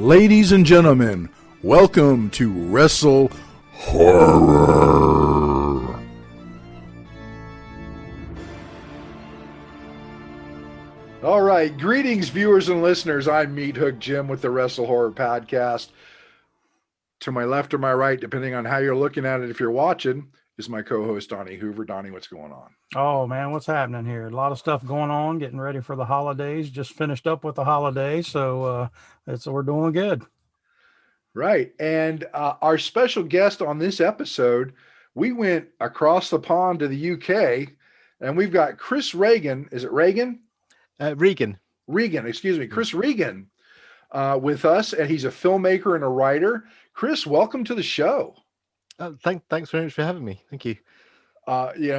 Ladies and gentlemen, welcome to WrestleHorror. All right, greetings, viewers and listeners. I'm Meathook Jim with the WrestleHorror podcast. To my left or my right, depending on how you're looking at it, if you're watching, is my co-host Donnie Hoover. Donnie, what's going on? Oh man, what's happening here? A lot of stuff going on, getting ready for the holidays. Just finished up with the holidays, so we're doing good. Right, and our special guest on this episode, we went across the pond to the UK, and we've got Chris Regan. Is it Regan? Regan, excuse me, Chris Regan with us, and he's a filmmaker and a writer. Chris, welcome to the show. Thanks very much for having me. Thank you.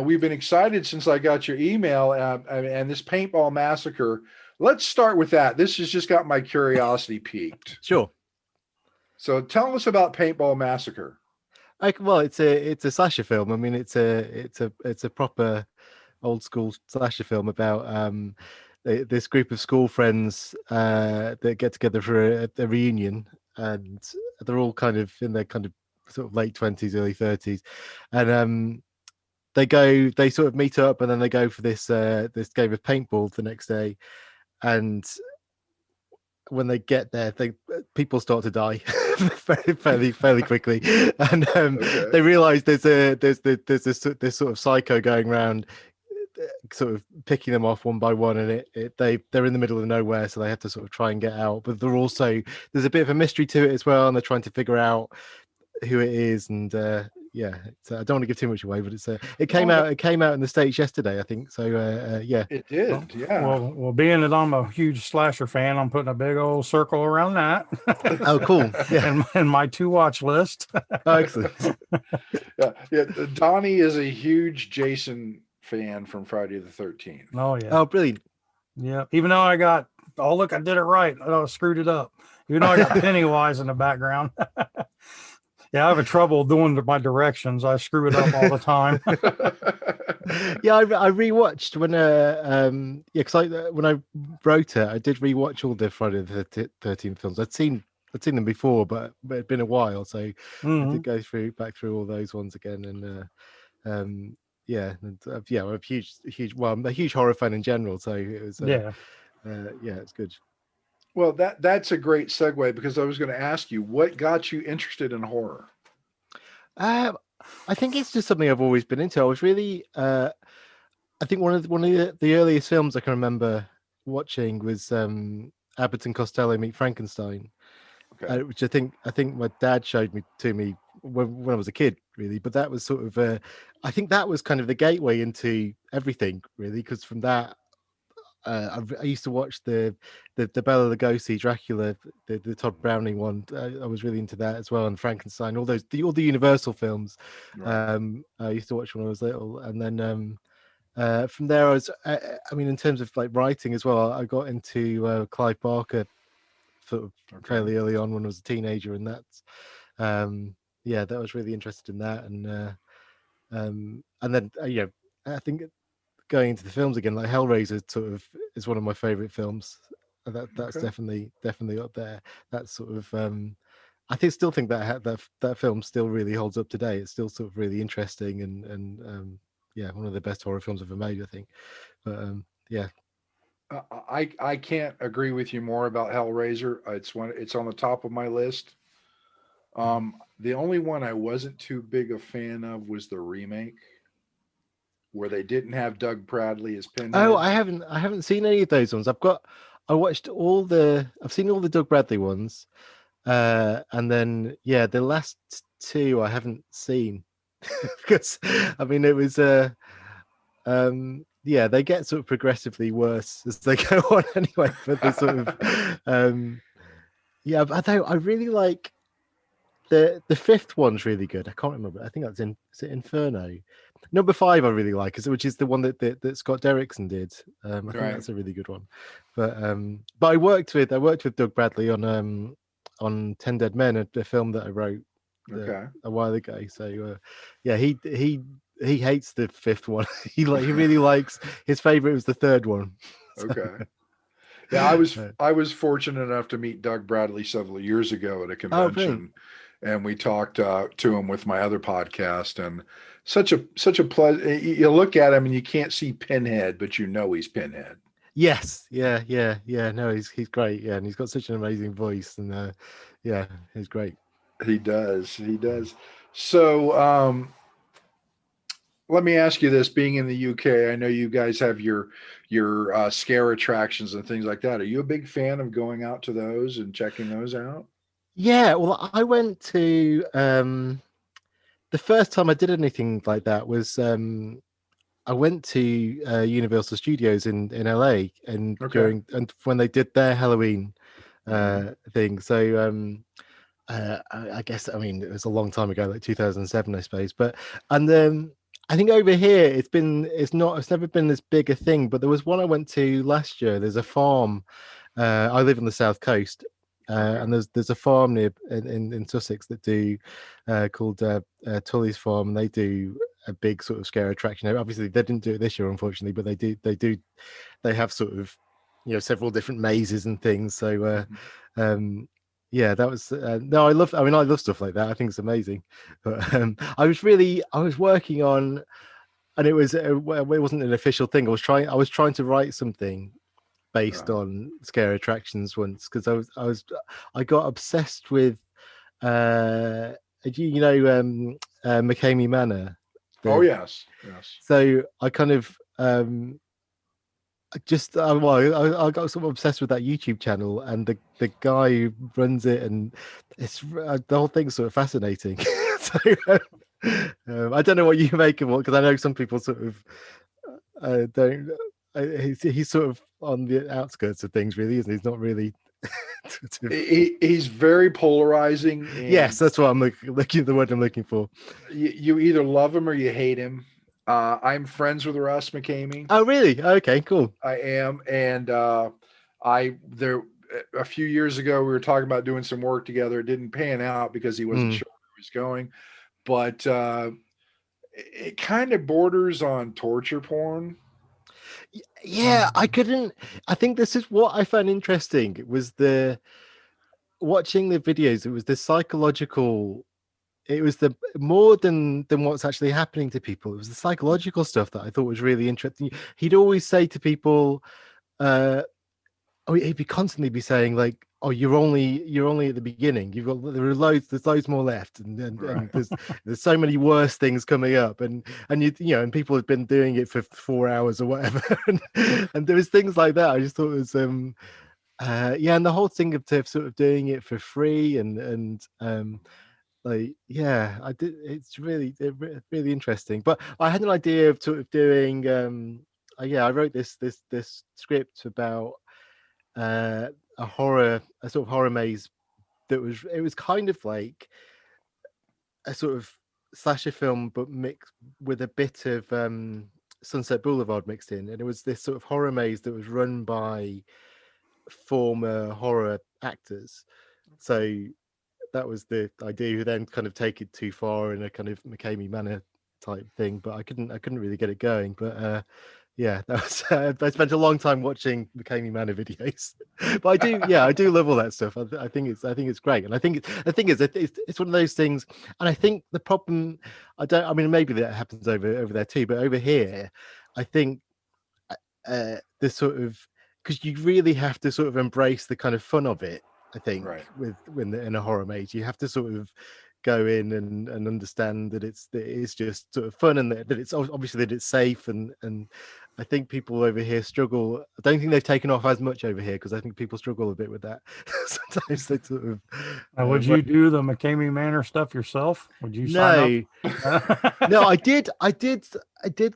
We've been excited since I got your email and this Paintball Massacre. Let's start with that. This has just got my curiosity piqued. Sure. So tell us about Paintball Massacre. Well, it's a slasher film. I mean, it's a proper old school slasher film about this group of school friends that get together for a reunion, and they're all kind of in their kind of sort of late 20s, early 30s, and they sort of meet up, and then they go for this game of paintball the next day, and when they get there, people start to die fairly quickly, and they realize there's this sort of psycho going around, sort of picking them off one by one, and they're in the middle of nowhere, so they have to sort of try and get out. But there's a bit of a mystery to it as well, and they're trying to figure out who it is. And I don't want to give too much away, but it came out in the States yesterday, I think. So it did. Well, being that I'm a huge slasher fan, I'm putting a big old circle around that. Oh, cool. Yeah. and my to watch list. Oh, excellent. yeah. Donnie is a huge Jason fan from Friday the 13th. Oh yeah. Oh, brilliant. Yeah. Even though I did it right. I screwed it up. Even though I got Pennywise in the background. Yeah, I have trouble doing my directions. I screw it up all the time. Yeah, I rewatched when I wrote it, I did rewatch all the Friday the 13th films. I'd seen them before, but it'd been a while, so I did go back through all those ones again, and I'm a huge horror fan in general, so it was it's good. Well, that's a great segue, because I was going to ask you, what got you interested in horror? I think it's just something I've always been into. I was really, I think one of the earliest films I can remember watching was Abbott and Costello Meet Frankenstein, which I think my dad showed to me when I was a kid, really. But that was sort of, I think that was kind of the gateway into everything, really, because from that, I used to watch the Bela Lugosi Dracula, the Todd Browning one. I was really into that as well, and Frankenstein, all the Universal films. Right. I used to watch when I was little, and then from there I was. In terms of like writing as well, I got into Clive Barker sort of fairly early on when I was a teenager, and that's that I was really interested in that, and then I think going into the films again, like Hellraiser sort of is one of my favorite films. That's definitely up there. That's sort of I still think that film still really holds up today. It's still sort of really interesting, and one of the best horror films ever made, I think. But I can't agree with you more about Hellraiser. It's on the top of my list. The only one I wasn't too big a fan of was the remake, where they didn't have Doug Bradley as Pinhead. Oh, I haven't seen any of those ones. I've seen all the Doug Bradley ones, and then the last two I haven't seen because it was they get sort of progressively worse as they go on anyway. But they sort of I really like the fifth one's really good. I can't remember. I think that's is it Inferno? Number 5 I really like, which is the one that Scott Derrickson did. I think that's a really good one. But I worked with Doug Bradley on 10 Dead Men, a film that I wrote a while ago. So he hates the fifth one. He really likes, his favorite was the third one. Okay. Yeah, I was fortunate enough to meet Doug Bradley several years ago at a Oh, brilliant. convention, and we talked to him with my other podcast, and such a pleasure. You look at him and you can't see Pinhead, but you know he's Pinhead. Yes, yeah. No, he's great. Yeah, and he's got such an amazing voice, and yeah, he's great. He does. He does. So, let me ask you this: being in the UK, I know you guys have your scare attractions and things like that. Are you a big fan of going out to those and checking those out? Yeah, well, I went to the first time I did anything like that was I went to Universal Studios in LA, and Okay. when they did their Halloween Mhm. thing. So I guess, I mean, it was a long time ago, like 2007, I suppose. But and I think over here it's never been as big a thing. But there was one I went to last year. There's a farm. I live on the south coast, Okay. and there's a farm near in Sussex that do called Tully's Farm, and they do a big sort of scare attraction. Obviously, they didn't do it this year, unfortunately, but they have sort of, several different mazes and things. So Mhm. yeah, that was no, I love stuff like that. I think it's amazing. But I was working on, and it wasn't an official thing. I was trying to write something based Uh, on scare attractions once, because I got obsessed with uh McCamey Manor. oh The yes, yes. So I kind of I got sort of obsessed with that YouTube channel, and the guy who runs it, and it's the whole thing's sort of fascinating. So I don't know what you make of it, because I know some people sort of don't. He's sort of on the outskirts of things, really, isn't he? He's not really. He's very polarizing, Yes, and that's what I'm looking the word I'm looking for. you either love him or you hate him. I'm friends with Russ McCamey. Oh, really? Okay, cool. I am, and I there a few years ago we were talking about doing some work together. It didn't pan out because he wasn't Mm. sure where he was going, but it kind of borders on torture porn. Yeah, I couldn't. I think this is what I found interesting. It was the watching the videos. It was the psychological. It was the more than what's actually happening to people. It was the psychological stuff that I thought was really interesting. He'd always say to people, he'd be constantly be saying like, "Oh, you're only at the beginning. There's loads more left, Right. and there's so many worse things coming up, and and people have been doing it for 4 hours or whatever, and there was things like that. I just thought it was yeah, and the whole thing of sort of doing it for free, and like, yeah, I did. It's really interesting. But I had an idea of sort of doing yeah, I wrote this script about uh, a sort of horror maze it was kind of like a sort of slasher film, but mixed with a bit of Sunset Boulevard mixed in, and it was this sort of horror maze that was run by former horror actors. So that was the idea. Who then kind of take it too far in a kind of McCamey Manor type thing, but I couldn't really get it going. But yeah, that was. I spent a long time watching McCamey Manor videos, but I do love all that stuff. I think it's great, and I think the thing is, it's one of those things. And I think the problem, I mean, maybe that happens over there too, but over here, I think the sort of, because you really have to sort of embrace the kind of fun of it. I think Right. in a horror maze, you have to sort of go in and understand that it's just sort of fun, and that it's obviously that it's safe, and I think people over here struggle. I don't think they've taken off as much over here, because I think people struggle a bit with that. Sometimes they sort of Now, would you do the McCamey Manor stuff yourself? Would you sign up? no, I did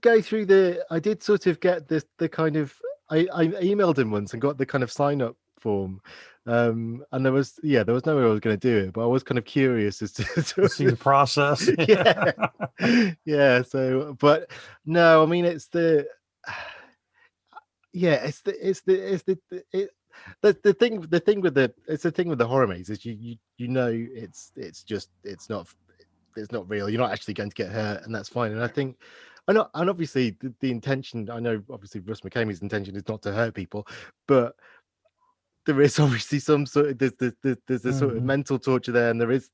go through I did sort of get the kind of, I emailed him once and got the kind of sign up form. And there was no way I was going to do it, but I was kind of curious as to See the process. yeah. So, but no, I mean, it's the yeah, the thing with the horror maze is you know it's not real. You're not actually going to get hurt, and that's fine. And I think, and obviously the intention. I know obviously Russ McCamey's intention is not to hurt people, but there is obviously some sort of there's a sort of Mhm. mental torture there, and there is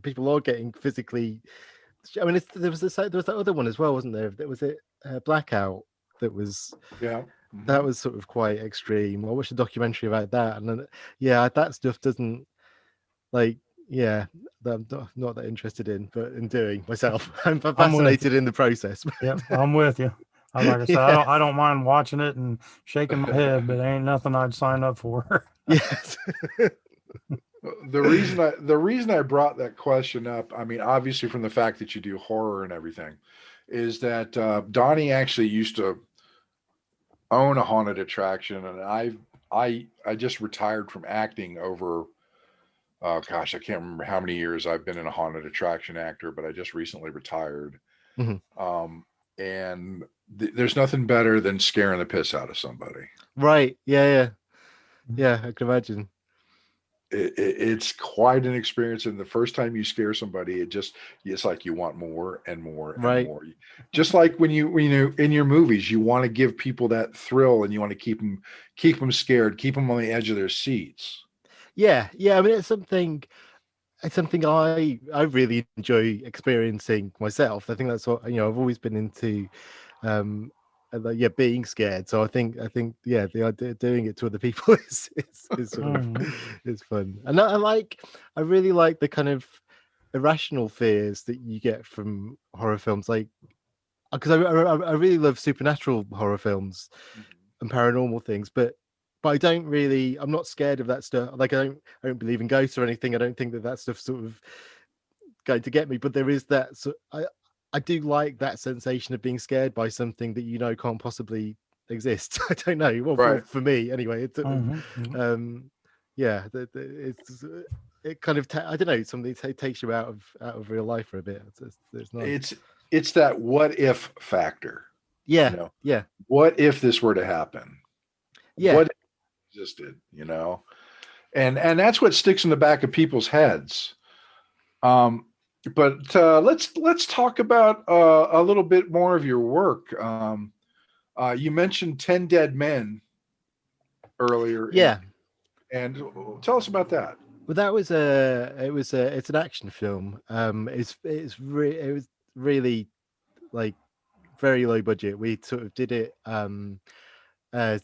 people are getting physically. I mean, there was that other one as well, wasn't there? That was it, Blackout. That was Yeah. that Mhm. was sort of quite extreme. I watched a documentary about that, and then, yeah, that stuff doesn't like. Yeah, that I'm not that interested in, but in doing myself, I'm I'm with you. fascinated in the process. Yep, I'm with you. Like I said, Yeah, I don't mind watching it and shaking my head, but it ain't nothing I'd sign up for. yes, The reason I brought that question up, I mean, obviously from the fact that you do horror and everything, is that Donnie actually used to own a haunted attraction, and I just retired from acting over, oh gosh, I can't remember how many years I've been in a haunted attraction actor, but I just recently retired. Mhm. Um, and there's nothing better than scaring the piss out of somebody. Right. Yeah. I can imagine. It's quite an experience, and the first time you scare somebody, it's like you want more and more and Right. more. Just like when you in your movies, you want to give people that thrill, and you want to keep them scared, keep them on the edge of their seats. Yeah. I mean, it's something I really enjoy experiencing myself. I think that's what I've always been into. Yeah, being scared. So I think yeah, the idea of doing it to other people is sort of Mhm. is fun. And I really like the kind of irrational fears that you get from horror films, like because I really love supernatural horror films and paranormal things, but I'm not scared of that stuff. Like I don't believe in ghosts or anything. I don't think that stuff sort of going to get me, but there is that. So I do like that sensation of being scared by something that can't possibly exist. I don't know. Well, Right. for me anyway. It's Mhm. yeah. It's it kind of I don't know. Something takes you out of real life for a bit. It's nice. It's that what if factor. You Yeah, know, yeah, what if this were to happen? yeah, What if it existed? And that's what sticks in the back of people's heads. Um, but let's talk about a little bit more of your work. You mentioned 10 Dead Men earlier, yeah. and tell us about that. Well, it's an action film. It was really like very low budget. We sort of did it. Uh,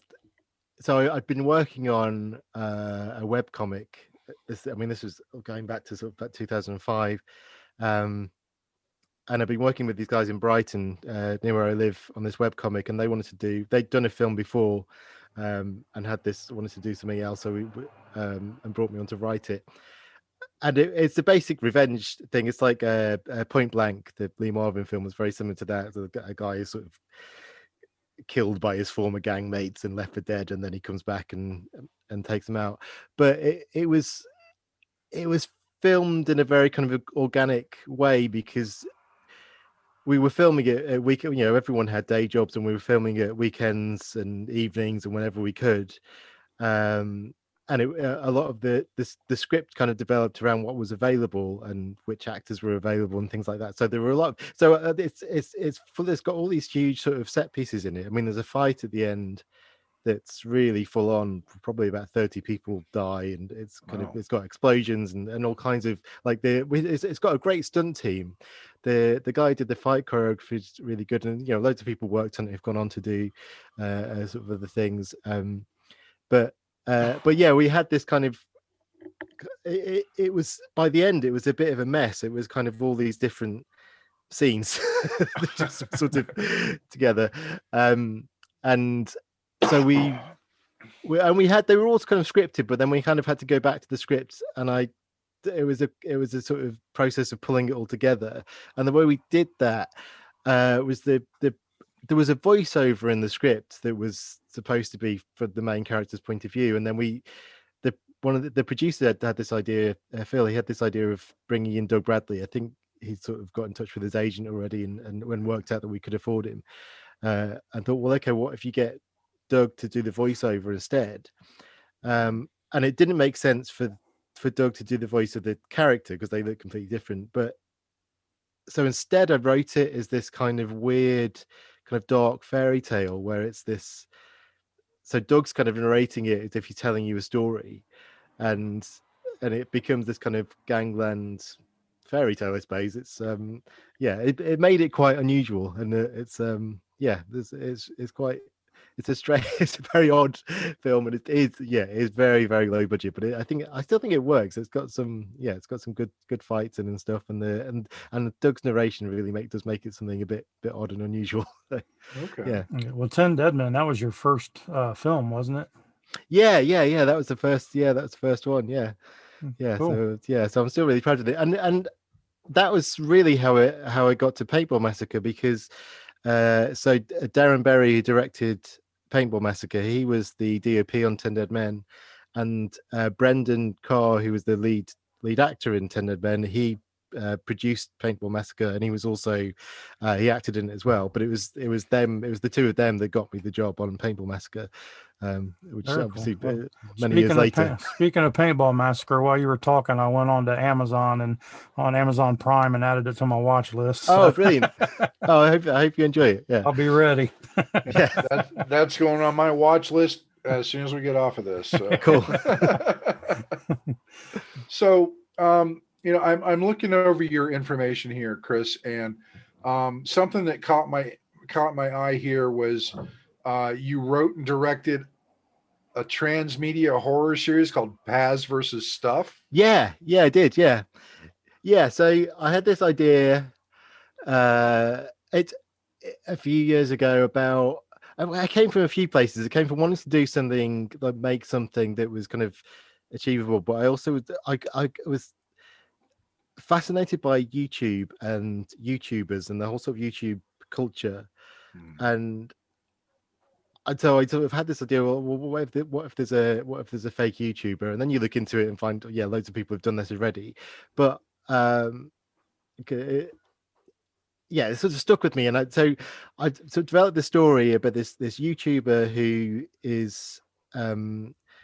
so I'd been working on a web comic. This was going back to sort of about 2005. Um, and I've been working with these guys in Brighton, near where I live, on this web comic, and they'd done a film before, and wanted to do something else, so and brought me on to write it. And it's a basic revenge thing. It's like a Point Blank, the Lee Marvin film, was very similar to that. So a guy is sort of killed by his former gang mates and left for dead, and then he comes back and takes them out. But it was filmed in a very kind of organic way, because we were filming it at weekend. Everyone had day jobs, and we were filming it at weekends and evenings and whenever we could. Um, and a lot of the script kind of developed around what was available and which actors were available and things like that. So there were a lot. So it's full. It's got all these huge sort of set pieces in it. I mean, there's a fight at the end that's really full on. Probably about 30 people die, and Wow. it's got explosions and all kinds of it's got a great stunt team. The guy who did the fight choreography is really good, and loads of people worked on it have gone on to do sort of other things. But yeah, we had this kind of it was, by the end, it was a bit of a mess. It was kind of all these different scenes just sort of together. And so we had, they were all kind of scripted, but then we kind of had to go back to the script, and it was a sort of process of pulling it all together. And the way we did that was there was a voiceover in the script that was supposed to be for the main character's point of view, and then one of the producer had this idea. Phil, he had this idea of bringing in Doug Bradley. I think he sort of got in touch with his agent already, and when worked out that we could afford him, and thought, well, okay, what if you get Doug to do the voiceover instead? And it didn't make sense for Doug to do the voice of the character because they look completely different. But so instead, I wrote it as this kind of weird, kind of dark fairy tale where it's this so Doug's kind of narrating it as if he's telling you a story, and it becomes this kind of gangland fairy tale, I suppose. It's it made it quite unusual, and it's quite, it's a strange, it's a very odd film, and it is very, very low budget, but I still think it works. It's got some good fights in and stuff, and the Doug's narration really does make it something a bit odd and unusual. Okay. Yeah. Well, 10 Dead Men, that was your first film, wasn't it? Yeah. That was the first. Yeah, that was the first one. Yeah. Cool. So I'm still really proud of it, and that was really how I got to Paintball Massacre, because Darren Berry, who directed Paintball Massacre, he was the DOP on 10 Dead Men, and Brendan Carr, who was the lead actor in 10 Dead Men, he produced Paintball Massacre, and he was also he acted in it as well. But it was the two of them that got me the job on Paintball Massacre, which Very obviously cool. many years later. Speaking of Paintball Massacre, while you were talking, I went on to Amazon and on Amazon Prime and added it to my watch list. So. Oh, brilliant! Oh, I hope you enjoy it. Yeah, I'll be ready. Yeah, that's going on my watch list as soon as we get off of this. So. Cool. So, I'm looking over your information here, Chris, and something that caught my eye here was you wrote and directed a transmedia horror series called Paz versus Stuff. Yeah, I did. Yeah. So I had this idea a few years ago about. I came from a few places. It came from wanting to do something, like make something that was kind of achievable, but I also I was fascinated by YouTube and YouTubers and the whole sort of YouTube culture, and so I sort of had this idea. Well, what if there's a fake YouTuber, and then you look into it and find loads of people have done this already, but it sort of stuck with me, and I sort of developed the story about this YouTuber who is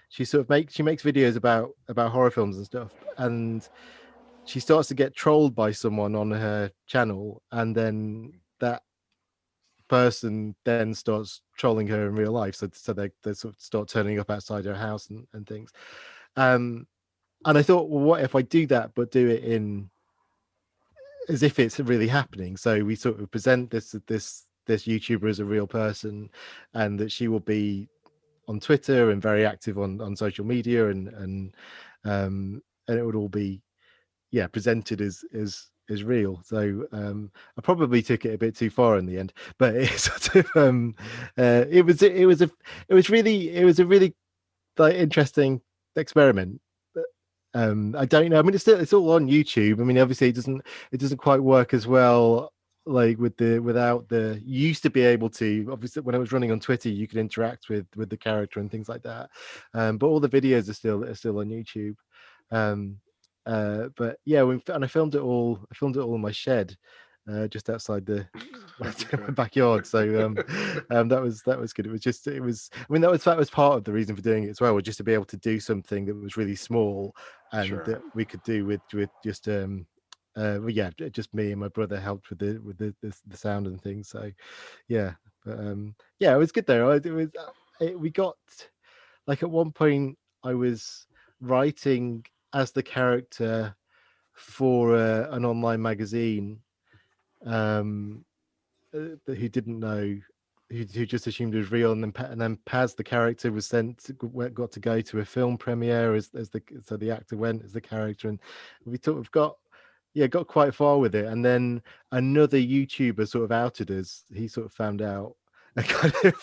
she makes videos about horror films and stuff, and she starts to get trolled by someone on her channel, and then that person then starts trolling her in real life, so they sort of start turning up outside her house and things, and I thought, well, what if I do that but do it in as if it's really happening? So we sort of present this YouTuber as a real person, and that she will be on Twitter and very active on social media, and it would all be presented as real. So I probably took it a bit too far in the end, but it sort of it was a really like interesting experiment. I don't know. I mean, it's all on YouTube. I mean, obviously it doesn't quite work as well like without the. You used to be able to, obviously when I was running on Twitter, you could interact with the character and things like that. But all the videos are still on YouTube. But yeah, and I filmed it all in my shed, just outside my backyard. So that was good. I mean, that was part of the reason for doing it as well, was just to be able to do something that was really small and that we could do with just just me and my brother helped with the sound and things. So yeah, but it was good though. We got, like, at one point I was writing as the character for an online magazine who didn't know, who just assumed it was real, and then Paz, the character, was got to go to a film premiere as the actor went as the character, and we sort of got quite far with it, and then another YouTuber sort of outed us. He sort of found out and kind of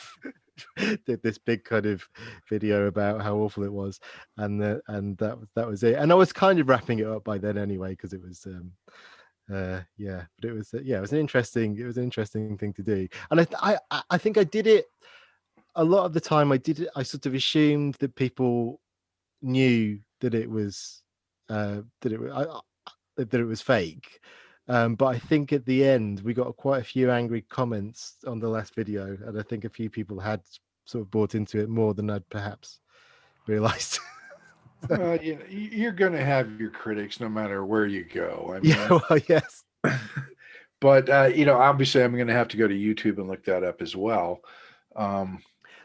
did this big kind of video about how awful it was, and that was it. And I was kind of wrapping it up by then anyway, because it was but it was it was an interesting thing to do. And I think I did it a lot of the time. I sort of assumed that people knew that it was that it was fake. But I think at the end we got quite a few angry comments on the last video, and I think a few people had sort of bought into it more than I'd perhaps realized. Well, you're going to have your critics no matter where you go. I mean, yeah, well, yes. But obviously I'm going to have to go to YouTube and look that up as well.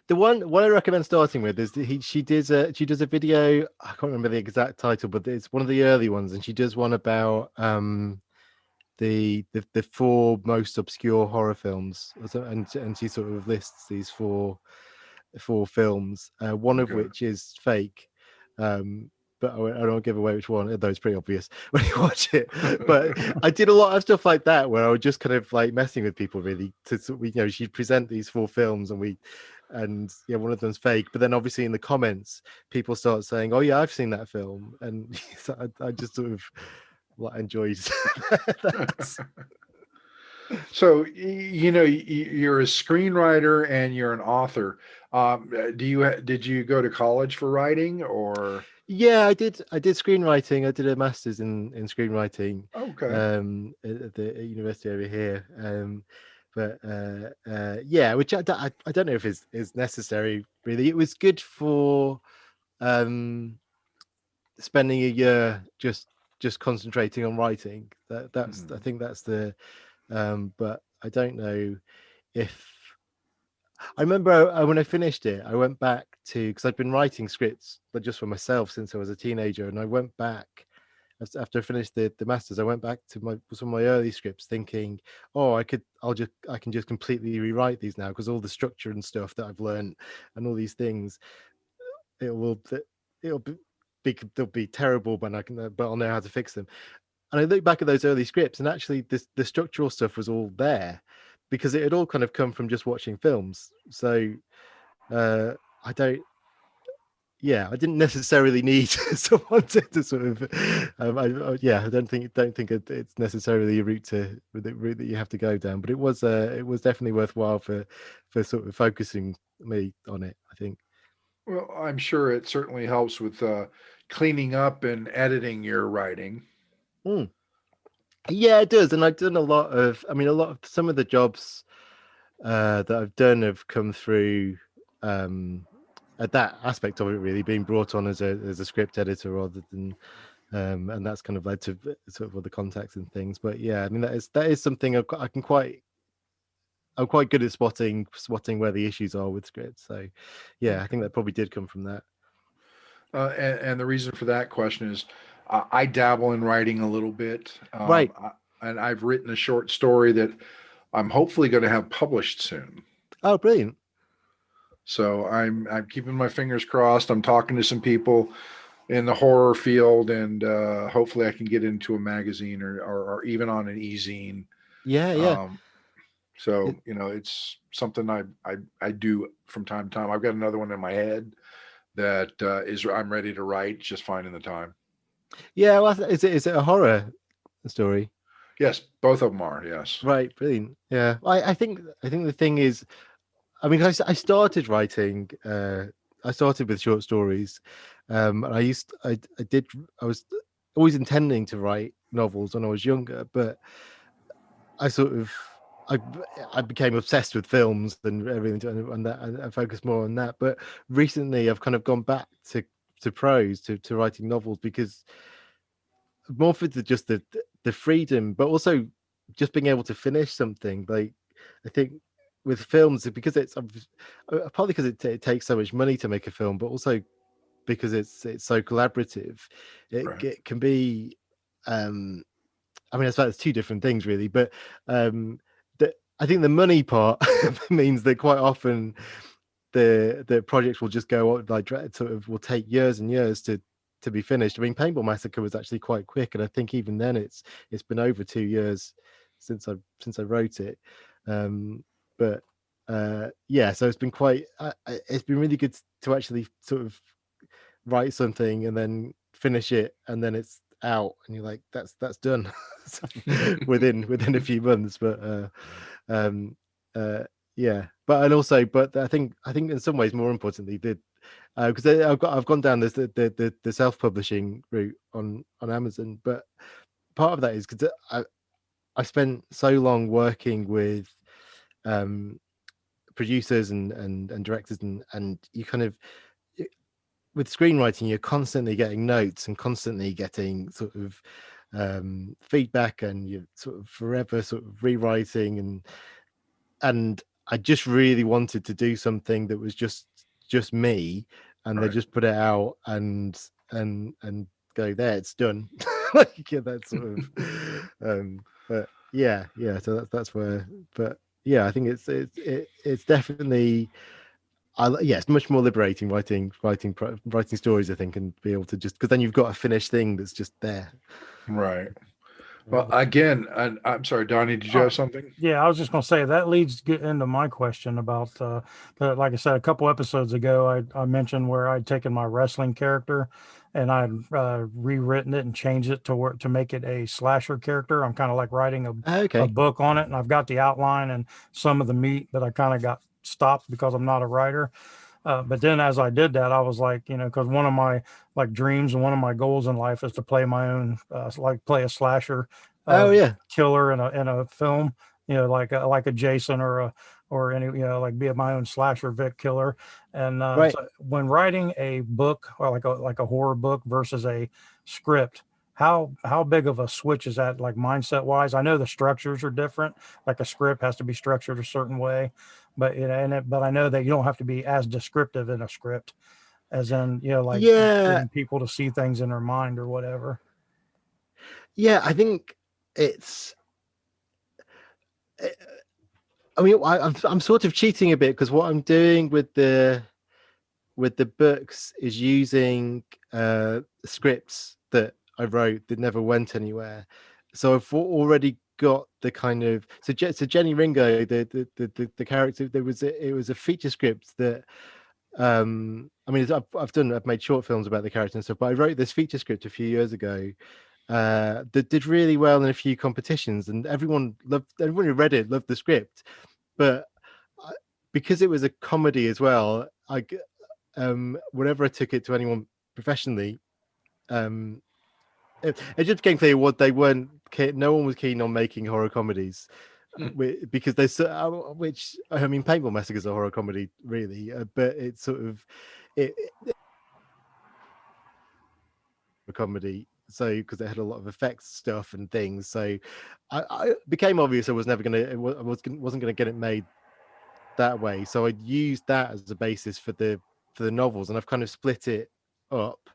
The one I recommend starting with is she does a video. I can't remember the exact title, but it's one of the early ones, and she does one about the 4 most obscure horror films, and she sort of lists these four films, one of Okay. which is fake. But I don't give away which one, although it's pretty obvious when you watch it. But I did a lot of stuff like that where I would just kind of like messing with people really she'd present these 4 films and one of them's fake. But then obviously in the comments, people start saying, "Oh yeah, I've seen that film," and so I just sort of enjoyed that. So you're a screenwriter and you're an author. Did you go to college for writing or? Yeah, I did screenwriting. I did a master's in screenwriting Okay. at the university over here. Yeah, which I don't know if is necessary really. It was good for spending a year just concentrating on writing. That's I think that's the but I don't know if I remember when I finished it, I went back to, because I'd been writing scripts, but just for myself since I was a teenager. And I went back after I finished the masters. I went back to some of my early scripts, thinking, "Oh, I can just completely rewrite these now, because all the structure and stuff that I've learned and all these things, it'll they'll be terrible, but I'll know how to fix them." And I look back at those early scripts, and actually, the structural stuff was all there, because it had all kind of come from just watching films. So I I didn't necessarily need someone to sort of I don't think it's necessarily the route that you have to go down, but it was definitely worthwhile for sort of focusing me on it, I think. Well, I'm sure it certainly helps with cleaning up and editing your writing. Yeah, it does. And I've done some of the jobs that I've done have come through at that aspect of it, really being brought on as a script editor rather than and that's kind of led to sort of other contacts and things. But yeah, I mean, that is something I'm quite good at spotting where the issues are with scripts. So yeah, I think that probably did come from that. And the reason for that question is I dabble in writing a little bit. Right. And I've written a short story that I'm hopefully going to have published soon. Oh, brilliant. So I'm keeping my fingers crossed. I'm talking to some people in the horror field, and hopefully I can get into a magazine or even on an e-zine. Yeah. So it's something I do from time to time. I've got another one in my head that I'm ready to write, just finding the time. Yeah, well, is it a horror story? Yes, both of them are. Yes. Right, brilliant. Yeah, I think the thing is, I mean, I started writing. I started with short stories. And I was always intending to write novels when I was younger, but I became obsessed with films and everything, and that I focused more on that. But recently, I've kind of gone back to prose, to writing novels, because more for just the freedom, but also just being able to finish something. Like, I think with films, because it's partly because it takes so much money to make a film, but also because it's so collaborative, Right. it can be. I mean, I suppose it's two different things, really. But I think the money part means that quite often the projects will just go on, like, sort of will take years and years to be finished. I mean, Paintball Massacre was actually quite quick, and I think even then it's been over 2 years since I wrote it. But yeah, so it's been it's been really good to actually sort of write something and then finish it, and then it's out, and you're like, that's done within a few months. But yeah, but I think in some ways, more importantly, because I've gone down the self-publishing route on Amazon, but part of that is because I spent so long working with producers and directors, and you kind of, with screenwriting, you're constantly getting notes and constantly getting sort of feedback, and you're sort of forever sort of rewriting, and I just really wanted to do something that was just me, and they Right. just put it out and go, there, it's done. Like, yeah, that sort of but yeah, so that's where, but yeah, I think it's definitely, it's much more liberating writing stories, I think, and be able to just, because then you've got a finished thing that's just there. Right. Well, again, I'm sorry, Donnie, did you have something? Yeah, I was just going to say that leads into my question about, like I said, a couple episodes ago, I mentioned where I'd taken my wrestling character and I'd rewritten it and changed it to make it a slasher character. I'm kind of like writing a Okay. book on it, and I've got the outline and some of the meat, but I kind of got stopped because I'm not a writer. But then as I did that, I was like, because one of my like dreams and one of my goals in life is to play my own, play a slasher Oh yeah. killer in a film, like a Jason or any, like be my own slasher Vic killer. And Right. so when writing a book or like a horror book versus a script, how big of a switch is that, like mindset wise? I know the structures are different. Like a script has to be structured a certain way, but but I know that you don't have to be as descriptive in a script as in, like getting people to see things in their mind or whatever. Yeah, I think it's, I mean, I'm sort of cheating a bit, because what I'm doing with the books is using scripts that I wrote that never went anywhere. So I've already got the kind of, so Jenny Ringo, the character, it was a feature script that I mean, I've made short films about the character and stuff, but I wrote this feature script a few years ago that did really well in a few competitions, and everyone who read it loved the script. But because it was a comedy as well, whenever I took it to anyone professionally, it just became clear what they weren't. No one was keen on making horror comedies, because which, I mean, Paintball Massacre is a horror comedy, really, but it's sort of a comedy. So because it had a lot of effects stuff and things, so I became obvious I was never gonna, wasn't gonna get it made that way. So I'd used that as a basis for the novels, and I've kind of split it up,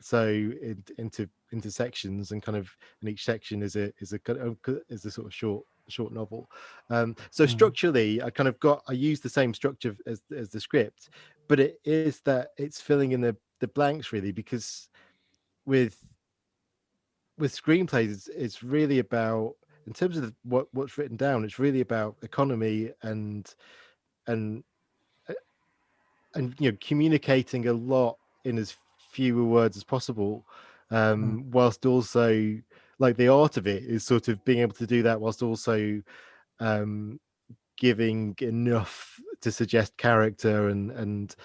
so into sections, and kind of, and each section is a sort of short novel. So structurally, I use the same structure as the script, but it is that it's filling in the blanks, really, because with screenplays, it's really about, in terms of what's written down, it's really about economy and communicating a lot in as fewer words as possible, whilst also, like, the art of it is sort of being able to do that whilst also giving enough to suggest character and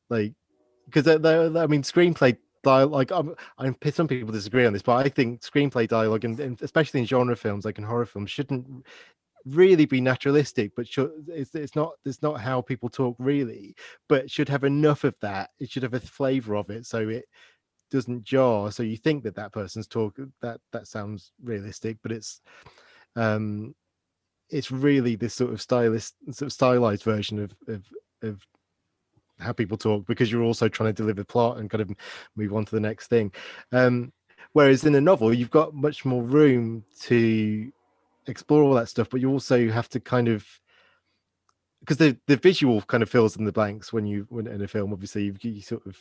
like, because I mean, screenplay dialogue, I'm some people disagree on this, but I think screenplay dialogue, and especially in genre films, like in horror films, shouldn't really be naturalistic, but it's not how people talk, really, but it should have enough of that. It should have a flavor of it, so it doesn't jar, so you think that person's talk, that sounds realistic, but it's really this sort of stylized version of how people talk, because you're also trying to deliver plot and kind of move on to the next thing. Whereas in a novel, you've got much more room to explore all that stuff, but you also have to kind of, because the visual kind of fills in the blanks when in a film. Obviously, you sort of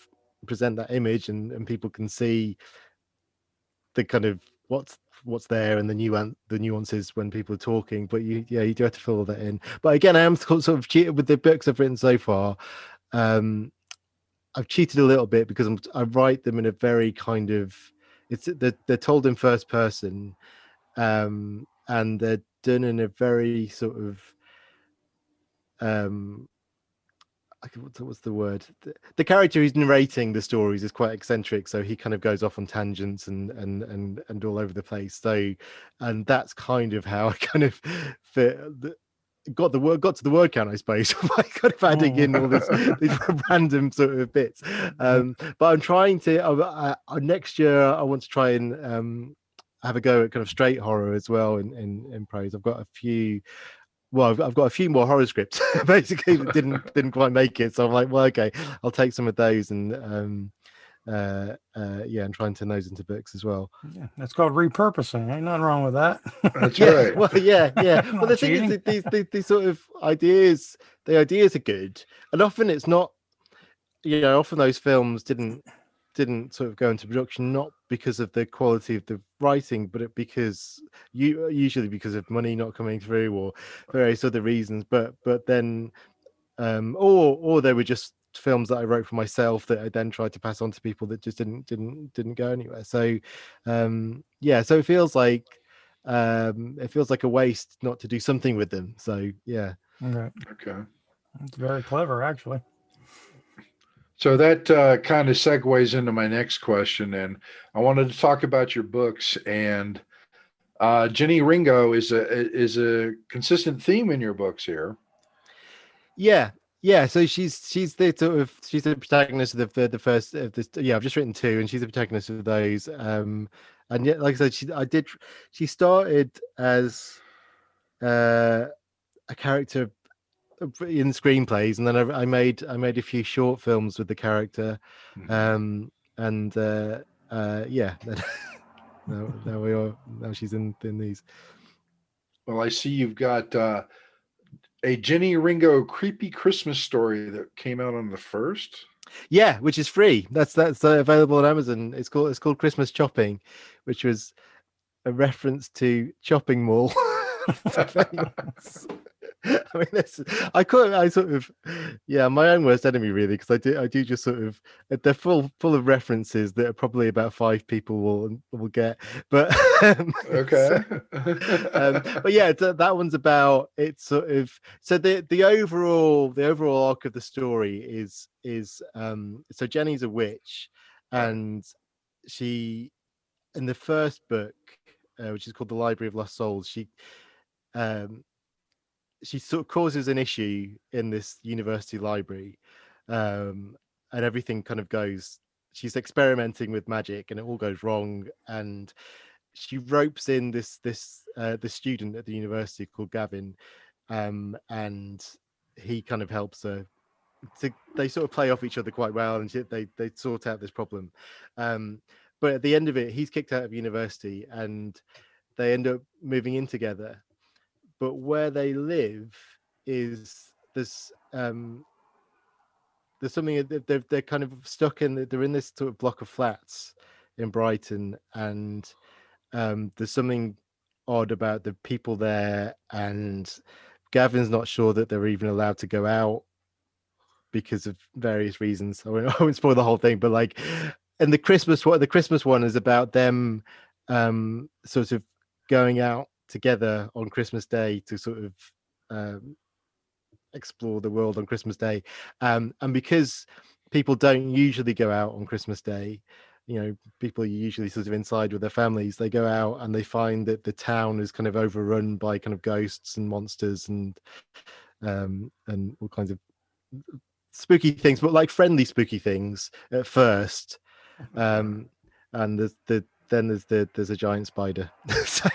present that image, and people can see the kind of what's there, and the nuances when people are talking. But you do have to fill that in. But again, I am sort of cheated with the books I've written so far. I've cheated a little bit, because I write them in a very kind of, they're told in first person, and they're done in a very sort of what's the word, the character who's narrating the stories is quite eccentric, so he kind of goes off on tangents and all over the place. So, and that's kind of how I kind of got to the word count, I suppose, by kind of adding in all these random sort of bits. But I'm trying to, next year I want to try and have a go at kind of straight horror as well in prose. I've got a few well, I've got a few more horror scripts basically that didn't quite make it. So I'm like, well, okay, I'll take some of those and and try and turn those into books as well. Yeah, that's called repurposing. Ain't nothing wrong with that. That's Yeah, right. well, yeah. I'm Well, not the thing is cheating. that these sort of ideas, the ideas are good, and often it's not. Often those films didn't sort of go into production not because of the quality of the writing, but because usually because of money not coming through or various other reasons. But then or they were just films that I wrote for myself that I then tried to pass on to people that just didn't go anywhere. So so it feels like a waste not to do something with them. So yeah. Okay. Okay. It's very clever, actually. So that kind of segues into my next question, and I wanted to talk about your books. And Jenny Ringo is a consistent theme in your books here. Yeah. So she's the protagonist of the first of this. Yeah, I've just written two, and she's the protagonist of those. And yet, like I said, she started as a character in screenplays, and then I made a few short films with the character, and yeah. Now we are. Now she's in these. Well, I see you've got a Jenny Ringo creepy Christmas story that came out on the 1st. Yeah, which is free. That's available on Amazon. It's called Christmas Chopping, which was a reference to Chopping Mall. I mean, I sort of, my own worst enemy really, because I do just sort of, they're full of references that are probably about 5 people will get, but Okay. but yeah, that one's about, it's sort of, so the overall arc of the story is so Jenny's a witch, and she, in the first book, which is called The Library of Lost Souls, she sort of causes an issue in this university library, and everything kind of goes. She's experimenting with magic, and it all goes wrong. And she ropes in the student at the university called Gavin, and he kind of helps her. They sort of play off each other quite well, and they sort out this problem. But at the end of it, he's kicked out of university, and they end up moving in together. But where they live is there's something they're kind of stuck in. They're in this sort of block of flats in Brighton, and there's something odd about the people there. And Gavin's not sure that they're even allowed to go out because of various reasons. I won't spoil the whole thing, but like, and the Christmas one is about them sort of going out together on Christmas Day to sort of explore the world on Christmas Day, and because people don't usually go out on Christmas Day, people are usually sort of inside with their families. They go out and they find that the town is kind of overrun by kind of ghosts and monsters and all kinds of spooky things, but like friendly spooky things at first. And there's a giant spider. So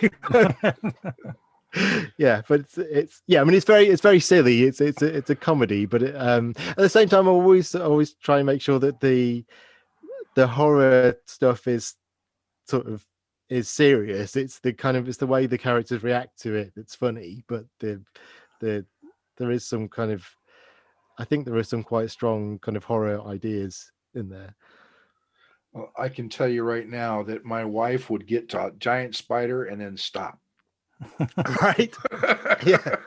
yeah, but it's I mean, it's very silly. It's a comedy, but at the same time, I always try and make sure that the horror stuff is sort of is serious. It's the way the characters react to it that's funny, but there is some kind of, I think there are some quite strong kind of horror ideas in there. Well, I can tell you right now that my wife would get to a giant spider and then stop. Right? Yeah.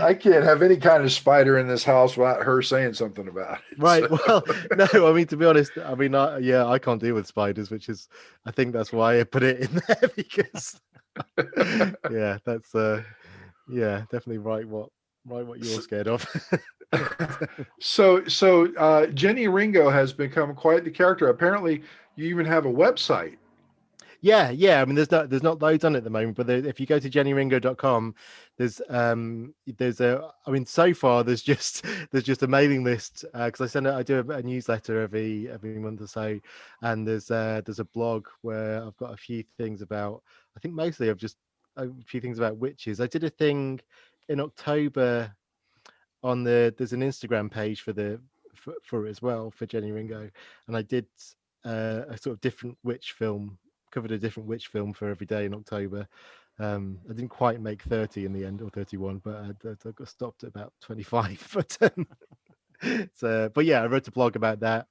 I can't have any kind of spider in this house without her saying something about it. Right. So. Well, no, I mean, to be honest, I mean, I can't deal with spiders, which is, I think that's why I put it in there, because yeah, that's definitely right what you're scared of. So Jenny Ringo has become quite the character. Apparently, you even have a website. Yeah. I mean, there's not loads on it at the moment, but if you go to jennyringo.com, there's I mean, so far there's just a mailing list, because I do a newsletter every month or so, and there's a blog where I've got a few things about, I think mostly of just a few things about witches. I did a thing in October on there's an Instagram page for it as well, for Jenny Ringo, and I did a sort of different witch film, covered a different witch film for every day in October. I didn't quite make 30 in the end, or 31, but I got stopped at about 25. But yeah, I wrote a blog about that.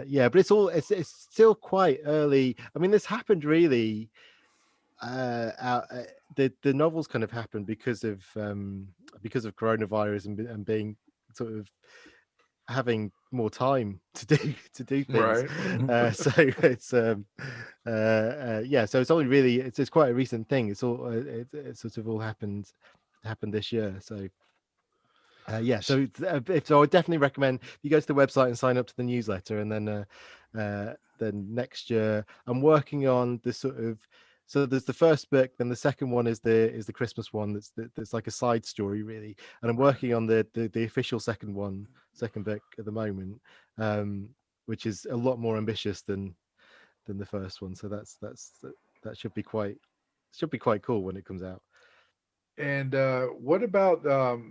Yeah, but it's still quite early. I mean, this happened really. The novels kind of happened because of coronavirus and being sort of having more time to do things. Right. So it's yeah, so it's only really it's quite a recent thing. It's all it sort of all happened this year. So yeah, so so I would definitely recommend you go to the website and sign up to the newsletter, and then next year I'm working on this sort of. So there's the first book, then the second one is the Christmas one. That's like a side story really, and I'm working on the official second book at the moment, which is a lot more ambitious than the first one. So that should be quite cool when it comes out. And what about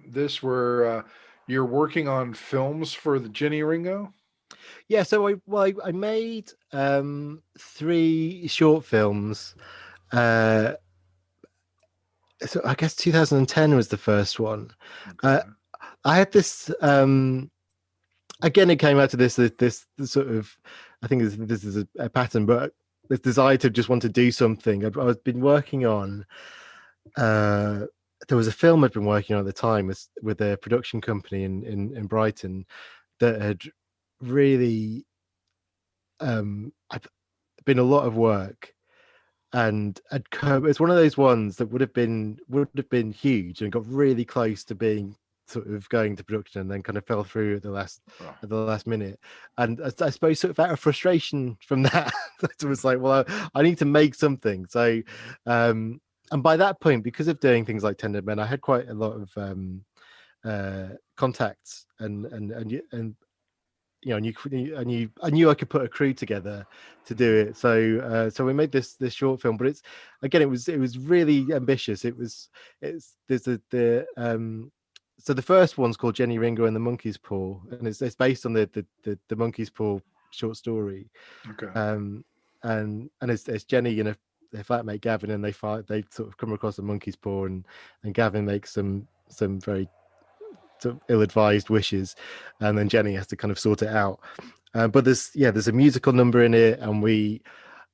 this where you're working on films for the Jenny Ringo? Yeah, so I made 3 short films. So I guess 2010 was the first one. Okay. I had this again, it came out to this sort of, I think this is a pattern, but this desire to just want to do something. I've been working on there was a film I'd been working on at the time with a production company in Brighton that had really I'd been a lot of work, and it's one of those ones that would have been huge and got really close to being sort of going to production, and then kind of fell through at the last minute. And I suppose sort of out of frustration from that, it was like, well, I need to make something. So and by that point, because of doing things like Tender Men, I had quite a lot of contacts and you know, I knew I could put a crew together to do it. So so we made this short film, but it was really ambitious. So the first one's called Jenny Ringo and the Monkey's Paw, and it's based on the Monkey's Paw short story. Okay. And it's Jenny and their flatmate Gavin, and they sort of come across a monkey's paw, and Gavin makes some very sort of ill-advised wishes, and then Jenny has to kind of sort it out. But there's a musical number in it, and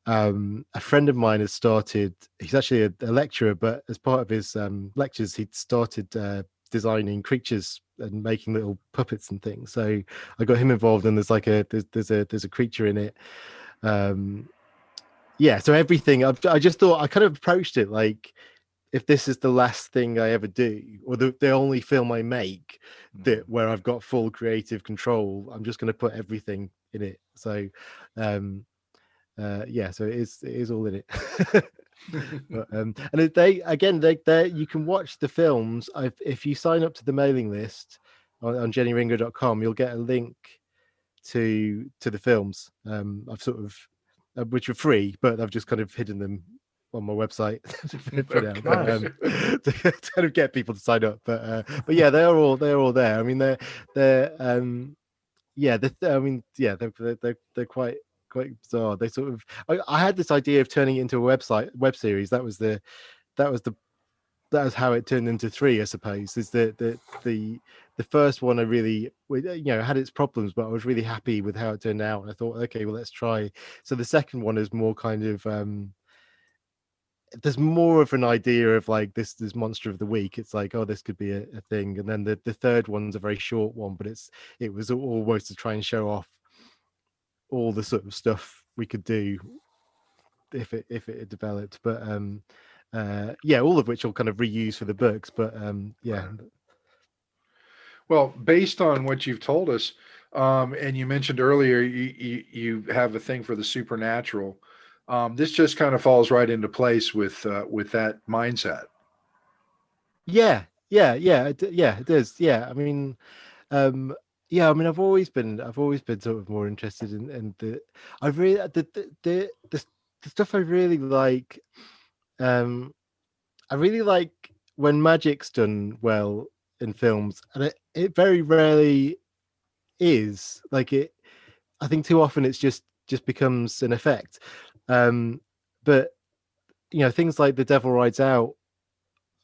a friend of mine has started. He's actually a lecturer, but as part of his lectures, he'd started designing creatures and making little puppets and things. So I got him involved, and there's a creature in it. Yeah, so everything. I just thought, I kind of approached it like, if this is the last thing I ever do, or the only film I make where I've got full creative control, I'm just going to put everything in it. So yeah, so it is all in it. But, and they you can watch the films. If you sign up to the mailing list on jennyringo.com, you'll get a link to the films. I've sort of which are free, but I've just kind of hidden them on my website to kind of get people to sign up. But yeah, they're all there. I mean, they're quite bizarre. They sort of I had this idea of turning it into a web series. That was how it turned into 3, I suppose. Is the first one I really, had its problems, but I was really happy with how it turned out. And I thought, okay, well, let's try. So the second one is more kind of there's more of an idea of like this monster of the week. It's like, oh, this could be a thing. And then the third one's a very short one, but it was almost to try and show off all the sort of stuff we could do if it had developed. But yeah, all of which will kind of reuse for the books. But yeah. Well, based on what you've told us, and you mentioned earlier, you have a thing for the supernatural. This just kind of falls right into place with that mindset. Yeah, it does. Yeah, I mean, yeah, I mean, I've always been sort of more interested in the. I really the stuff I really like I really like when magic's done well in films, and it very rarely is. Like it, I think too often it's just becomes an effect. But things like The Devil Rides Out,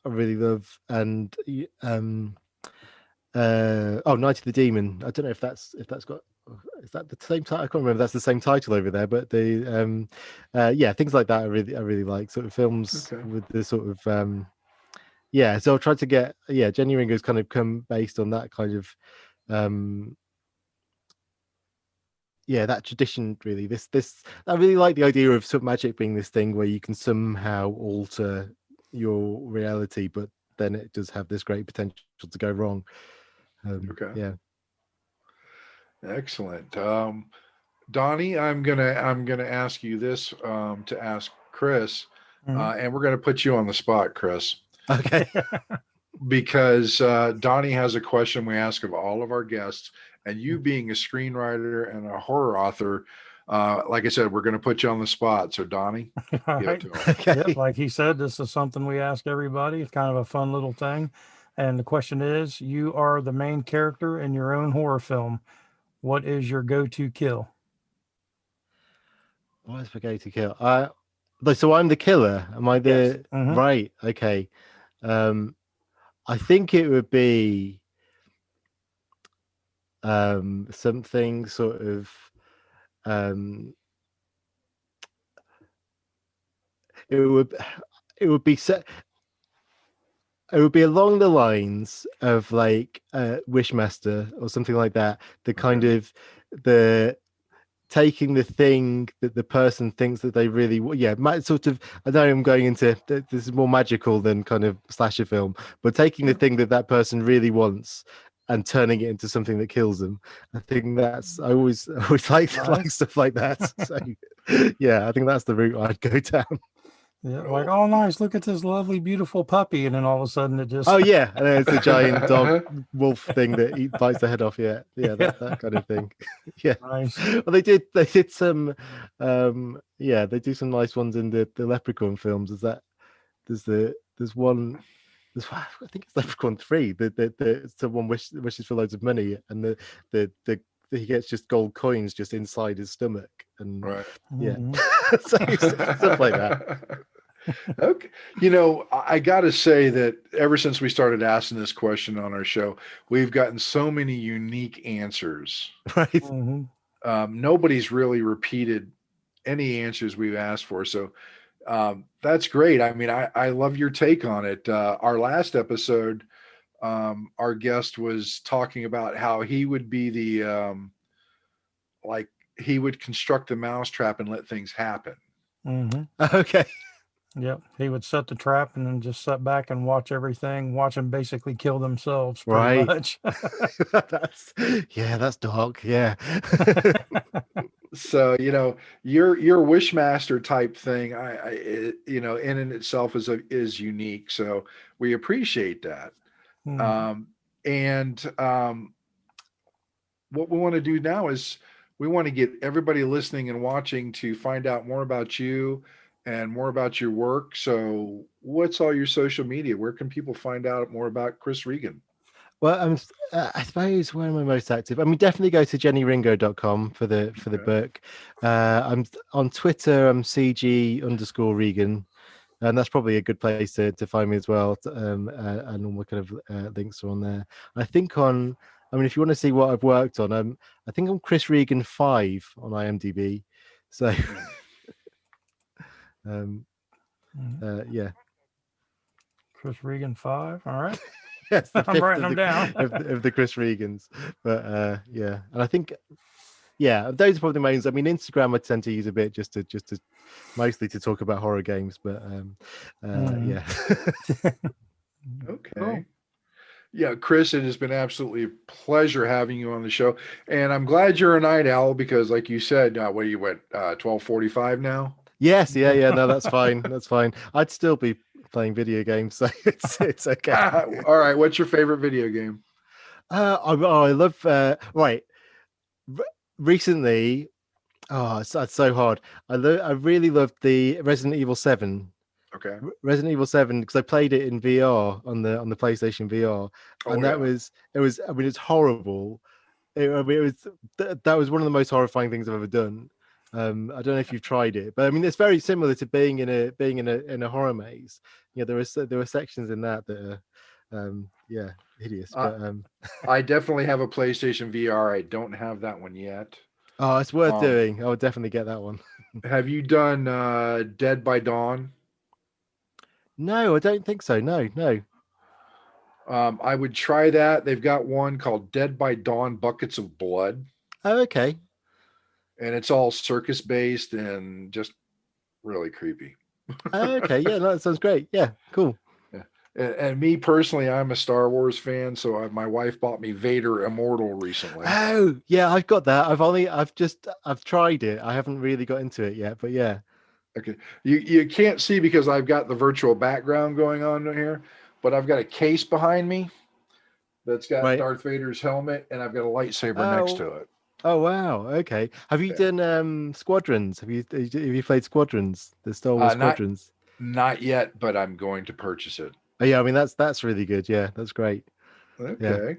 I really love, and Night of the Demon. I don't know if that's got. Is that the same title? I can't remember. That's the same title over there. But the things like that. I really like sort of films with the sort of So I'll try to get Jenny Ringo's kind of come based on that kind of that tradition. Really, this I really like the idea of sort of magic being this thing where you can somehow alter your reality, but then it does have this great potential to go wrong. Yeah. Excellent. Donnie, I'm gonna ask you this to ask Chris, and we're gonna put you on the spot, Chris. Okay. Because Donnie has a question we ask of all of our guests, and you being a screenwriter and a horror author, like I said, we're going to put you on the spot. So Donnie, right. Yep, like he said, this is something we ask everybody. It's kind of a fun little thing. And the question is, you are the main character in your own horror film. What is your go-to kill? What is my go-to kill? So I'm the killer. Am I the right? Okay. I think it would be something sort of it would be along the lines of like Wishmaster or something like that. The kind of taking the thing that the person thinks that they really sort of, I know I'm going into this is more magical than kind of slasher film, but taking the thing that person really wants and turning it into something that kills them. I think that's I always like stuff like that. So I think that's the route I'd go down. Yeah, like, oh nice, look at this lovely beautiful puppy, and then all of a sudden it just and then it's a giant dog wolf thing that bites the head off. That kind of thing. Nice. Well, they did some they do some nice ones in the Leprechaun films. There's one, I think it's Leprechaun 3, the someone wishes for loads of money, and he gets just gold coins just inside his stomach, and stuff like that. Okay. I got to say that ever since we started asking this question on our show, we've gotten so many unique answers. Right. Nobody's really repeated any answers we've asked for. So that's great. I mean, I love your take on it. Our last episode, our guest was talking about how he would be the, he would construct the mousetrap and let things happen. Okay. Yep, he would set the trap and then just sit back and watch everything, watch them basically kill themselves. Pretty much. That's dark. Yeah. So your Wishmaster type thing, in and itself is unique. So we appreciate that. And what we want to do now is we want to get everybody listening and watching to find out more about you and more about your work. So what's all your social media? Where can people find out more about Chris Regan? Well, I suppose, where am I most active? I mean, definitely go to jennyringo.com for the book. I'm on Twitter. I'm CG_Regan, and that's probably a good place to find me as well. And all my kind of links are on there. I think if you want to see what I've worked on, I think I'm Chris Regan 5 on IMDb. So. Chris Regan 5. All right. Yes, I'm writing them down of the Chris Regans. But and I think those are probably the main. I mean, Instagram I tend to use a bit just to mostly to talk about horror games. But Okay. Cool. Yeah, Chris, it has been absolutely a pleasure having you on the show, and I'm glad you're a night owl because, like you said, what are you 12:45 now? Yes, no, that's fine. That's fine. I'd still be playing video games, so it's okay. All right, what's your favorite video game? I love recently. Oh, it's so hard. I really loved the Resident Evil 7 Okay. Resident Evil 7, because I played it in VR on the PlayStation VR, and that was I mean, it's horrible. I mean, that was one of the most horrifying things I've ever done. I don't know if you've tried it, but I mean, it's very similar to being in a horror maze. You know, there are sections in that are hideous. But I definitely have a PlayStation VR. I don't have that one yet. oh, it's worth doing. I would definitely get that one. Have you done Dead by Dawn? No, I don't think so. No. I would try that. They've got one called Dead by Dawn Buckets of Blood. Oh, okay. And it's all circus based and just really creepy. Oh, okay. Yeah, that sounds great. Yeah, cool. Yeah. And me personally, I'm a Star Wars fan, so my wife bought me Vader Immortal recently. Oh, yeah, I've got that. I've tried it. I haven't really got into it yet, but yeah. Okay. You can't see because I've got the virtual background going on here, but I've got a case behind me that's got Darth Vader's helmet, and I've got a lightsaber next to it. Oh wow! Okay. Have you done Squadrons? Have you played Squadrons? The Star Wars Squadrons? Not yet, but I'm going to purchase it. Oh yeah, I mean that's really good. Yeah, that's great. Okay.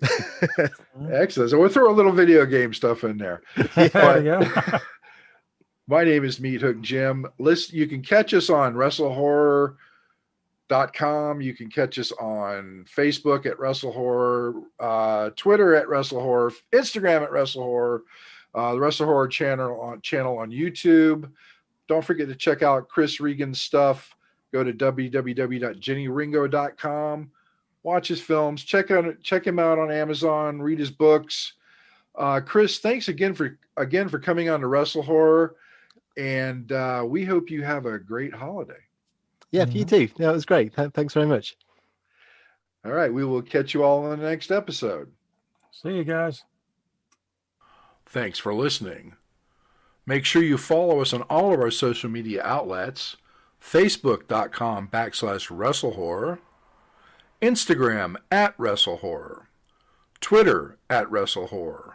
Yeah. Excellent. So we'll throw a little video game stuff in there. Yeah. My name is Meathook Jim. You can catch us on WrestleHorror.com. You can catch us on Facebook at WrestleHorror, Twitter at WrestleHorror, Instagram at WrestleHorror, the WrestleHorror channel on YouTube. Don't forget to check out Chris Regan's stuff. Go to www.jennyringo.com. Watch his films. Check him out on Amazon. Read his books. Chris, thanks again for coming on to WrestleHorror. And we hope you have a great holiday. Yeah, you too. Yeah, it was great. Thanks very much. All right. We will catch you all in the next episode. See you guys. Thanks for listening. Make sure you follow us on all of our social media outlets. Facebook.com/WrestleHorror. Instagram at WrestleHorror. Twitter at WrestleHorror.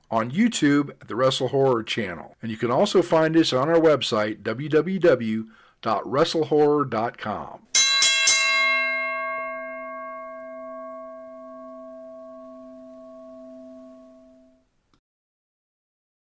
On YouTube at the WrestleHorror channel. And you can also find us on our website, www.WrestleHorror.com.